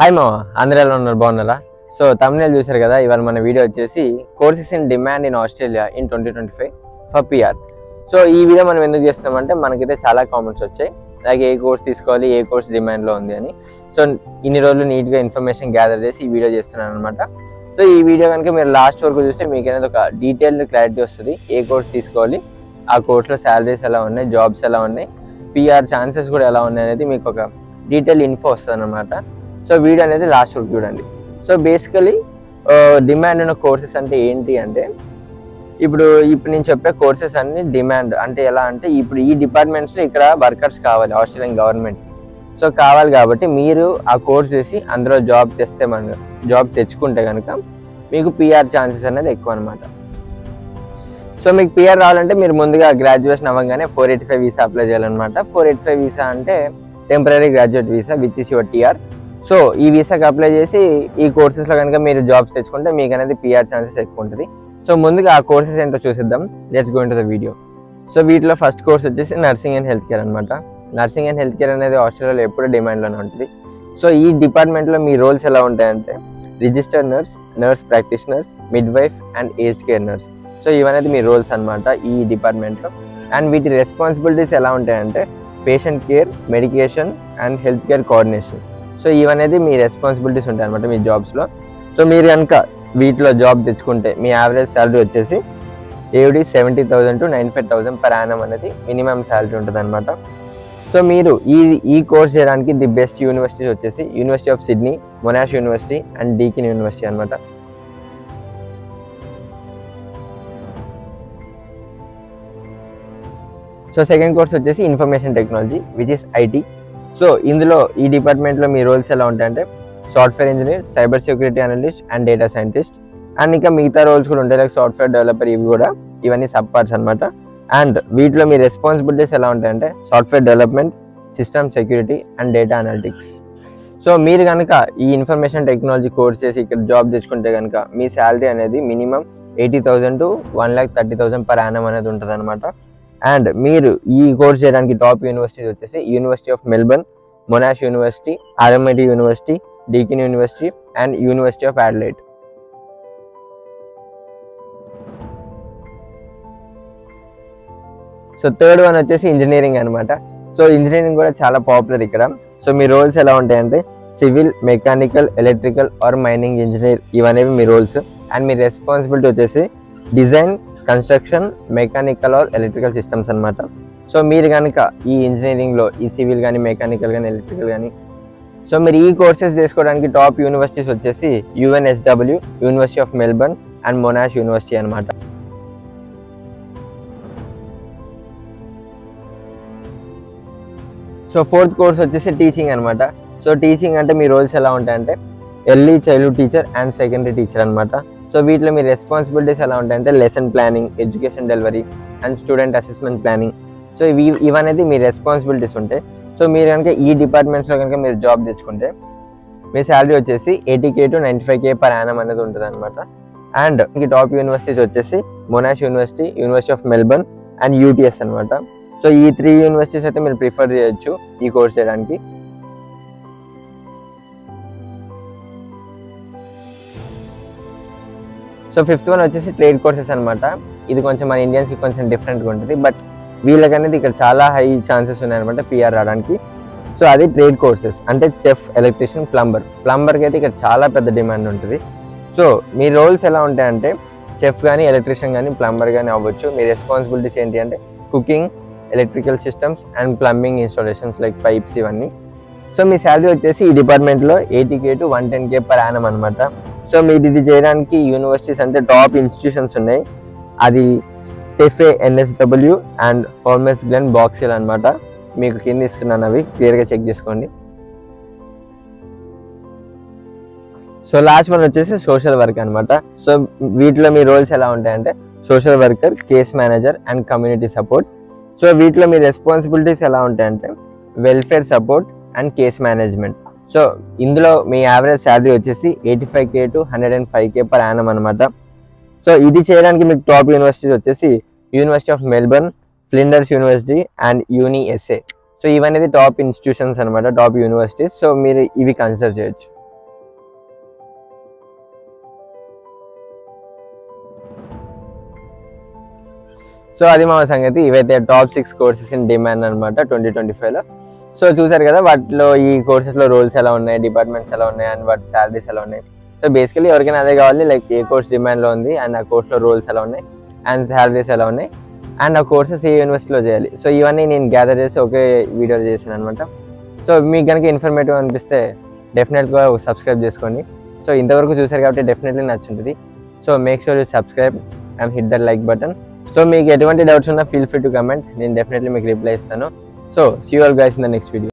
Hi మామ, అందరూ ఎలా ఉన్నారు? బాగున్నారా? సో తమ్మునేలు చూశారు కదా, ఇవాళ మన వీడియో వచ్చేసి courses in demand in Australia in 2025 for PR. So ఈ వీడియో మనం ఎందుకు చేస్తున్నామంటే మనకైతే చాలా కామెంట్స్ వచ్చాయి, అలాగే ఏ కోర్స్ తీసుకోవాలి, ఏ కోర్స్ డిమాండ్లో ఉంది అని. సో ఇన్ని రోజులు నీట్గా ఇన్ఫర్మేషన్ గ్యాదర్ చేసి ఈ వీడియో చేస్తున్నాను అనమాట. సో ఈ వీడియో కనుక మీరు లాస్ట్ వరకు చూస్తే మీకు అనేది ఒక డీటెయిల్డ్ క్లారిటీ వస్తుంది. ఏ కోర్స్ తీసుకోవాలి, ఆ కోర్స్లో శాలరీస్ ఎలా ఉన్నాయి, జాబ్స్ ఎలా ఉన్నాయి, పిఆర్ ఛాన్సెస్ కూడా ఎలా ఉన్నాయి అనేది మీకు ఒక డీటెయిల్ ఇన్ఫో వస్తుంది అనమాట. సో వీడియో అనేది లాస్ట్ వరకు చూడండి. సో బేసికలీ డిమాండ్ ఉన్న కోర్సెస్ అంటే ఏంటి అంటే, ఇప్పుడు నేను చెప్పే కోర్సెస్ అన్ని డిమాండ్ అంటే ఎలా అంటే, ఇప్పుడు ఈ డిపార్ట్మెంట్స్లో ఇక్కడ వర్కర్స్ కావాలి ఆస్ట్రేలియన్ గవర్నమెంట్. సో కావాలి కాబట్టి మీరు ఆ కోర్స్ చేసి అందులో జాబ్ తెచ్చుకుంటే కనుక మీకు పిఆర్ ఛాన్సెస్ అనేది ఎక్కువ అనమాట. సో మీకు పిఆర్ రావాలంటే మీరు ముందుగా గ్రాడ్యుయేషన్ అవ్వగానే 485 వీసా అప్లై చేయాలన్నమాట. 485 వీసా అంటే temporary graduate visa which is your TR. So ఈ వీసాకి అప్లై చేసి ఈ కోర్సెస్లో కనుక మీరు జాబ్స్ తెచ్చుకుంటే మీకు అనేది పిఆర్ ఛాన్సెస్ ఎక్కువ ఉంటుంది. సో ముందుగా ఆ కోర్సెస్ ఏంటో చూసిద్దాం. Let's go into the video. So వీటిలో ఫస్ట్ కోర్స్ వచ్చేసి నర్సింగ్ అండ్ హెల్త్ కేర్ అనమాట. నర్సింగ్ అండ్ హెల్త్ కేర్ అనేది ఆస్ట్రేలియాలో ఎప్పుడు డిమాండ్లోనే ఉంటుంది. సో ఈ డిపార్ట్మెంట్లో మీ రోల్స్ ఎలా ఉంటాయంటే registered nurse, nurse practitioner, midwife and aged care nurse. So ఇవనేది మీ రోల్స్ అనమాట ఈ డిపార్ట్మెంట్లో. అండ్ వీటి రెస్పాన్సిబిలిటీస్ ఎలా ఉంటాయంటే patient care, medication and health care coordination. So ఇవనేది మీ రెస్పాన్సిబిలిటీస్ ఉంటాయి అనమాట మీ జాబ్స్లో. సో మీరు కనుక వీటిలో జాబ్ తెచ్చుకుంటే మీ యావరేజ్ శాలరీ వచ్చేసి ఏవిడి 70,000 to 95,000 per annum అనేది మినిమం శాలరీ ఉంటుంది అనమాట. సో మీరు ఈ కోర్స్ చేయడానికి ది బెస్ట్ యూనివర్సిటీస్ వచ్చేసి university of Sydney, Monash university and Deakin university అనమాట. సో సెకండ్ కోర్స్ వచ్చేసి information technology which is IT. So ఇందులో ఈ డిపార్ట్మెంట్లో మీ రోల్స్ ఎలా ఉంటాయంటే software engineer, cyber security analyst and data scientist. And ఇంకా మిగతా రోల్స్ కూడా ఉంటాయి లైక్ సాఫ్ట్వేర్ డెవలపర్. ఇవన్నీ సబ్ పార్ట్స్ అనమాట. అండ్ వీటిలో మీ రెస్పాన్సిబిలిటీస్ ఎలా ఉంటాయంటే software development, system security and data analytics. So మీరు కనుక ఈ ఇన్ఫర్మేషన్ టెక్నాలజీ కోర్స్ చేసి ఇక్కడ జాబ్ తెచ్చుకుంటే కనుక మీ శాలరీ అనేది మినిమం 80,000 to 1,30,000 per annum అనేది ఉంటుంది అనమాట. అండ్ మీరు ఈ కోర్స్ చేయడానికి టాప్ యూనివర్సిటీస్ వచ్చేసి university of Melbourne, Monash university, RMIT university, Deakin university and university of Adelaide. So third one వచ్చేసి ఇంజనీరింగ్ అనమాట. సో ఇంజనీరింగ్ కూడా చాలా పాపులర్ ఇక్కడ. సో మీ రోల్స్ ఎలా ఉంటాయంటే civil, mechanical, electrical or mining engineer. ఇవనేవి మీ రోల్స్. అండ్ మీ రెస్పాన్సిబిలిటీ వచ్చేసి design, construction, mechanical or electrical systems అనమాట. సో మీరు కనుక ఈ ఇంజనీరింగ్లో ఈ సివిల్ కానీ, మెకానికల్ కానీ, ఎలక్ట్రికల్ కానీ, సో మీరు ఈ కోర్సెస్ చేసుకోవడానికి టాప్ యూనివర్సిటీస్ వచ్చేసి UNSW, university of Melbourne and Monash university అనమాట. సో ఫోర్త్ కోర్స్ వచ్చేసి టీచింగ్ అనమాట. సో టీచింగ్ అంటే మీ రోల్స్ ఎలా ఉంటాయంటే early childhood teacher and secondary teacher అనమాట. సో వీటిలో మీ రెస్పాన్సిబిలిటీస్ ఎలా ఉంటాయంటే lesson planning, education delivery and student assessment planning. So ఇవనేది మీ రెస్పాన్సిబిలిటీస్ ఉంటాయి. సో మీరు కనుక ఈ డిపార్ట్మెంట్స్లో కనుక మీరు జాబ్ తెచ్చుకుంటే మీ శాలరీ వచ్చేసి 80K to 95K per annum అనేది ఉంటుంది అనమాట. అండ్ ఈ టాప్ యూనివర్సిటీస్ వచ్చేసి Monash university, university of Melbourne and UTS అనమాట. సో ఈ 3 యూనివర్సిటీస్ అయితే మీరు ప్రిఫర్ చేయొచ్చు ఈ కోర్స్ చేయడానికి. సో ఫిఫ్త్ వన్ వచ్చేసి ట్రేడ్ కోర్సెస్ అనమాట. ఇది కొంచెం మన ఇండియన్స్కి కొంచెం డిఫరెంట్గా ఉంటుంది, బట్ వీళ్ళకనేది ఇక్కడ చాలా హై ఛాన్సెస్ ఉన్నాయన్నమాట పిఆర్ రావడానికి. సో అది ట్రేడ్ కోర్సెస్ అంటే చెఫ్, ఎలక్ట్రీషియన్, ప్లంబర్కి అయితే ఇక్కడ చాలా పెద్ద డిమాండ్ ఉంటుంది. సో మీ రోల్స్ ఎలా ఉంటాయంటే చెఫ్ కానీ, ఎలక్ట్రీషియన్ కానీ, ప్లంబర్ కానీ అవ్వచ్చు. మీ రెస్పాన్సిబిలిటీస్ ఏంటి అంటే cooking, electrical systems and plumbing installations like pipes ఇవన్నీ. సో మీ శాలరీ వచ్చేసి ఈ డిపార్ట్మెంట్లో 80K to 110K per annum అనమాట. సో మీరు ఇది చేయడానికి యూనివర్సిటీస్ అంటే టాప్ ఇన్స్టిట్యూషన్స్ ఉన్నాయి. అది టెఫే, NSW అండ్ హోల్మెస్ గ్లెన్ బాక్సిల్ అనమాట. మీకు కింద ఇస్తున్నాను, అవి క్లియర్గా చెక్ చేసుకోండి. సో లాస్ట్ వన్ వచ్చేసి సోషల్ వర్క్ అనమాట. సో వీటిలో మీ రోల్స్ ఎలా ఉంటాయంటే social worker, case manager and community support. So వీటిలో మీ రెస్పాన్సిబిలిటీస్ ఎలా ఉంటాయంటే welfare support and case management. So ఇందులో మీ యావరేజ్ శాలరీ వచ్చేసి 85K to 105K per annum అనమాట. సో ఇది చేయడానికి మీకు టాప్ యూనివర్సిటీస్ వచ్చేసి university of Melbourne, Flinders university and UniSA. So ఇవన్నీ టాప్ ఇన్స్టిట్యూషన్స్ అనమాట, టాప్ యూనివర్సిటీస్. సో మీరు ఇవి కన్సిడర్ చేయొచ్చు. సో అది మా సంగతి. ఇవైతే టాప్ 6 కోర్సెస్ ఇన్ డిమాండ్ అనమాట 2025లో. సో చూసారు కదా, వాటిలో ఈ కోర్సెస్లో రోల్స్ ఎలా ఉన్నాయి, డిపార్ట్మెంట్స్ ఎలా ఉన్నాయి, అండ్ వాటి శాలరీస్ ఎలా ఉన్నాయి. సో బేసికలీ ఎవరికైనా అదే కావాలి, లైక్ ఏ కోర్స్ డిమాండ్లో ఉంది, అండ్ ఆ కోర్స్లో రోల్స్ ఎలా ఉన్నాయి, అండ్ శాలరీస్ ఎలా ఉన్నాయి, అండ్ ఆ కోర్సెస్ ఏ యూనివర్సిటీలో చేయాలి. సో ఇవన్నీ నేను గ్యాదర్ చేసి ఒకే వీడియో చేశాను అనమాట. సో మీకు కనుక ఇన్ఫర్మేటివ్ అనిపిస్తే డెఫినెట్గా సబ్స్క్రైబ్ చేసుకోండి. సో ఇంతవరకు చూసారు కాబట్టి డెఫినెట్లీ నచ్చుంటుంది. So make sure you subscribe and hit the like button. So మీకు ఎటువంటి డౌట్స్ ఉన్నా ఫీల్ ఫ్రీ టు కమెంట్, నేను డెఫినెట్లీ మీకు రిప్లై ఇస్తాను. So see you all guys in the next video.